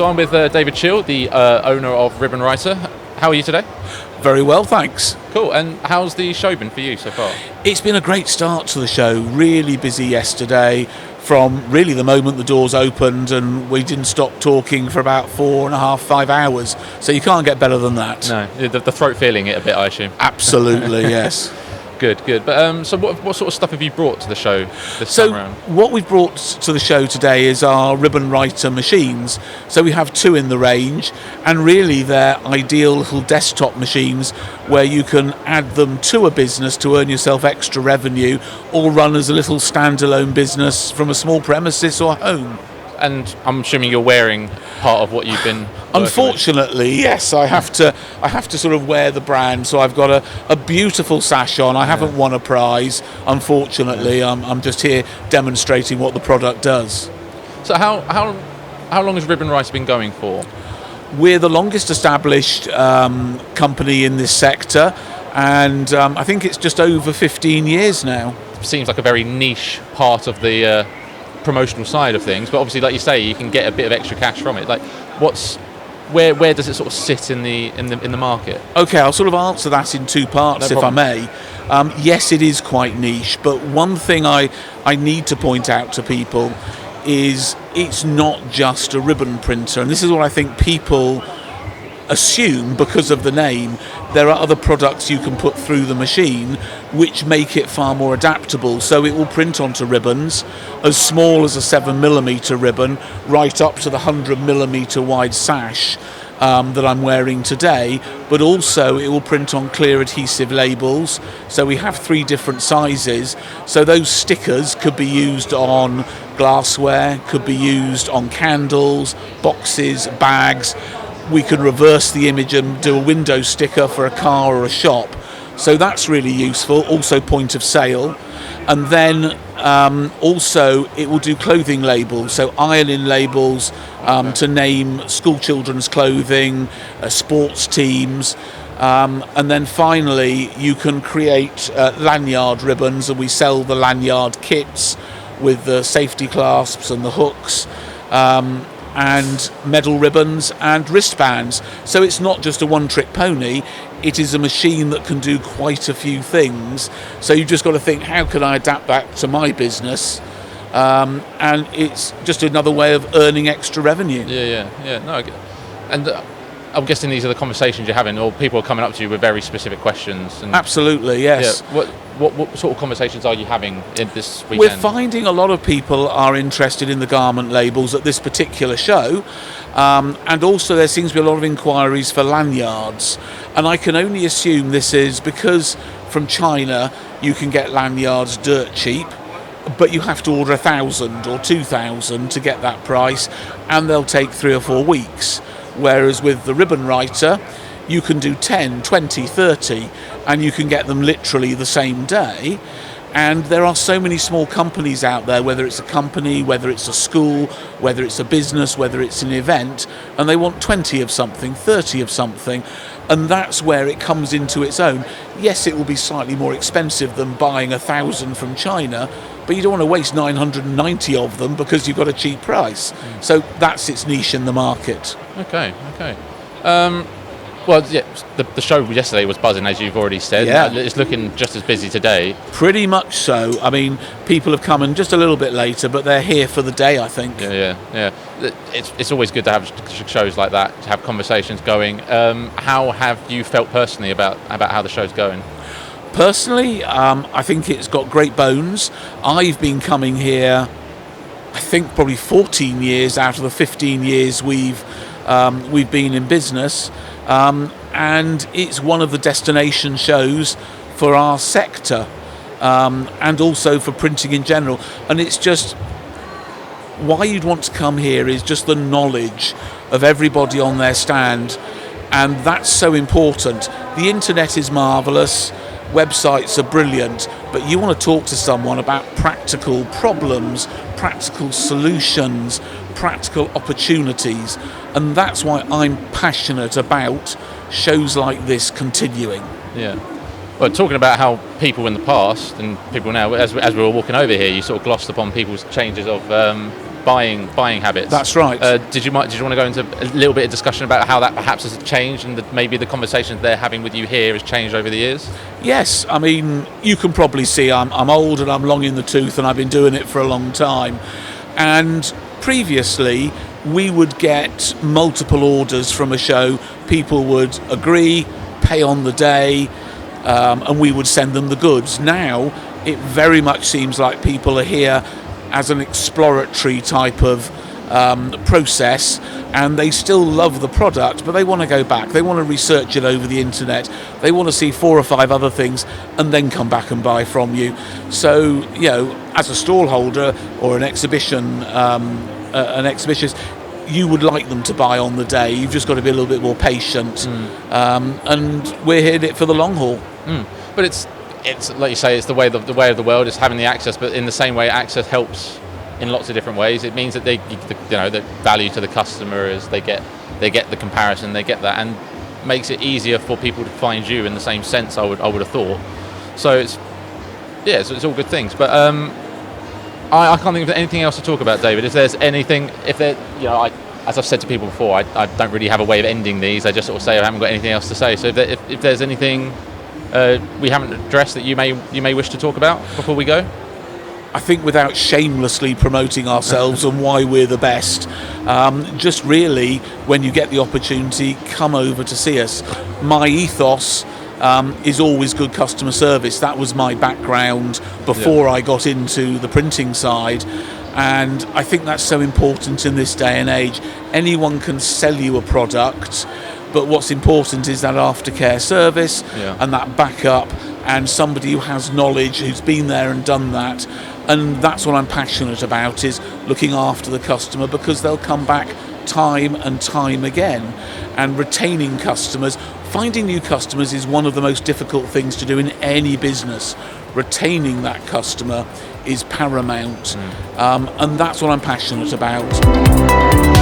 So I'm with David Chill, the owner of Ribbon Writer. How are you today? Very well, thanks. Cool. And how's the show been for you so far? It's been a great start to the show. Really busy yesterday from really the moment the doors opened, and we didn't stop talking for about 4.5, 5 hours. So you can't get better than that. No, the throat feeling it a bit, I assume. Absolutely, yes. Good. But so what sort of stuff have you brought to the show this time around? What we've brought to the show today is our Ribbon Writer machines. So we have 2 in the range, and really they're ideal little desktop machines where you can add them to a business to earn yourself extra revenue, or run as a little standalone business from a small premises or home. And I'm assuming you're wearing part of what you've been Unfortunately, yes, I have to sort of wear the brand. So I've got a beautiful sash on. I haven't won a prize, unfortunately. I'm just here demonstrating what the product does. So how long has Ribbon Writer been going for? We're the longest established company in this sector, and I think it's just over 15 years now. Seems like a very niche part of the promotional side of things, but obviously, like you say, you can get a bit of extra cash from it. Like, where does it sort of sit in the market? Okay, I'll sort of answer that in 2 parts, No if I problem. may. Yes, it is quite niche, but one thing I need to point out to people is it's not just a ribbon printer, and this is what I think people assume because of the name. There are other products you can put through the machine which make it far more adaptable. So it will print onto ribbons as small as a 7mm ribbon right up to the 100mm wide sash that I'm wearing today, but also it will print on clear adhesive labels. So we have 3 different sizes, so those stickers could be used on glassware, could be used on candles, boxes, bags. We could reverse the image and do a window sticker for a car or a shop. So that's really useful. Also point of sale. And then also it will do clothing labels, so iron-in labels to name school children's clothing, sports teams. And then finally you can create lanyard ribbons, and we sell the lanyard kits with the safety clasps and the hooks. And medal ribbons and wristbands. So it's not just a one-trick pony, it is a machine that can do quite a few things. So you've just got to think, how can I adapt that to my business? And it's just another way of earning extra revenue. Yeah. No, and I'm guessing these are the conversations you're having, or people are coming up to you with very specific questions. And absolutely, yes. Yeah, what sort of conversations are you having in this weekend? We're finding a lot of people are interested in the garment labels at this particular show, and also there seems to be a lot of inquiries for lanyards, and I can only assume this is because from China you can get lanyards dirt cheap, but you have to order 1,000 or 2,000 to get that price, and they'll take 3 or 4 weeks. Whereas with the Ribbon Writer, you can do 10, 20, 30, and you can get them literally the same day. And there are so many small companies out there, whether it's a company, whether it's a school, whether it's a business, whether it's an event, and they want 20 of something, 30 of something, and that's where it comes into its own. Yes, it will be slightly more expensive than buying 1,000 from China, but you don't want to waste 990 of them because you've got a cheap price. So that's its niche in the market. Okay. Well, yeah, the show yesterday was buzzing, as you've already said. Yeah. It's looking just as busy today. Pretty much so. I mean, people have come in just a little bit later, but they're here for the day, I think. Yeah. It's always good to have shows like that, to have conversations going. How have you felt personally about how the show's going? Personally, I think it's got great bones. I've been coming here, I think, probably 14 years out of the 15 years we've been in business. And it's one of the destination shows for our sector, and also for printing in general. And it's just, why you'd want to come here is just the knowledge of everybody on their stand, and that's so important. The internet is marvellous, websites are brilliant, but you want to talk to someone about practical problems, practical solutions, practical opportunities, and that's why I'm passionate about shows like this continuing. Yeah. Well, talking about how people in the past and people now, as we were walking over here, you sort of glossed upon people's changes of buying habits. That's right. Did you want to go into a little bit of discussion about how that perhaps has changed, and maybe the conversations they're having with you here has changed over the years? Yes, I mean, you can probably see I'm old and I'm long in the tooth, and I've been doing it for a long time. And previously, we would get multiple orders from a show. People would agree, pay on the day, and we would send them the goods. Now, it very much seems like people are here as an exploratory type of process, and they still love the product, but they want to go back. They want to research it over the internet. They want to see 4 or 5 other things and then come back and buy from you. So, as a stall holder or an exhibitionist, you would like them to buy on the day. You've just got to be a little bit more patient. And we're here for the long haul. But it's like you say, it's the way of the world. It's having the access, but in the same way, access helps in lots of different ways. It means that the value to the customer is they get the comparison, they get that, and makes it easier for people to find you in the same sense. I would have thought. So it's all good things. But I can't think of anything else to talk about, David. If there's anything, as I've said to people before, I don't really have a way of ending these. I just sort of say I haven't got anything else to say. So if there's anything we haven't addressed that you may wish to talk about before we go? I think without shamelessly promoting ourselves and why we're the best, just really, when you get the opportunity, come over to see us. My ethos is always good customer service. That was my background before I got into the printing side. And I think that's so important in this day and age. Anyone can sell you a product, but what's important is that aftercare service and that backup, and somebody who has knowledge, who's been there and done that. And that's what I'm passionate about, is looking after the customer, because they'll come back time and time again. And retaining customers, finding new customers is one of the most difficult things to do in any business. Retaining that customer is paramount. And that's what I'm passionate about.